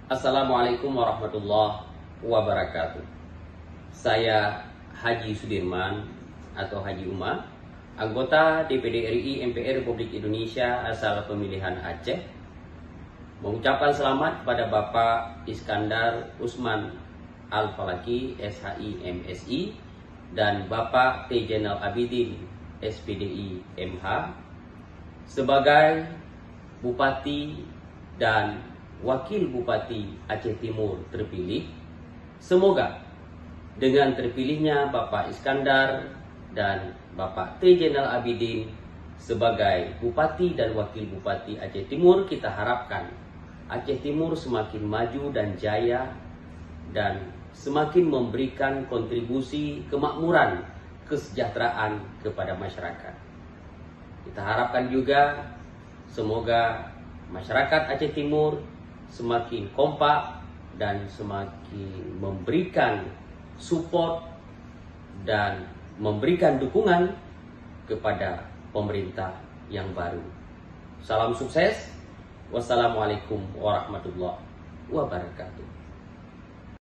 Assalamualaikum warahmatullahi wabarakatuh. Saya Haji Sudirman atau Haji Umar, anggota DPD RI MPR Republik Indonesia asal pemilihan Aceh, mengucapkan selamat kepada Bapak Iskandar Usman Al-Falaki SHI MSI dan Bapak T. Zainal Abidin SPDI MH sebagai Bupati dan Wakil Bupati Aceh Timur terpilih. Semoga dengan terpilihnya Bapak Iskandar dan Bapak T. Zainal Abidin sebagai Bupati dan Wakil Bupati Aceh Timur, kita harapkan Aceh Timur semakin maju dan jaya dan semakin memberikan kontribusi kemakmuran, kesejahteraan kepada masyarakat. Kita harapkan juga semoga masyarakat Aceh Timur semakin kompak dan semakin memberikan support dan memberikan dukungan kepada pemerintah yang baru. Salam sukses. Wassalamualaikum warahmatullahi wabarakatuh.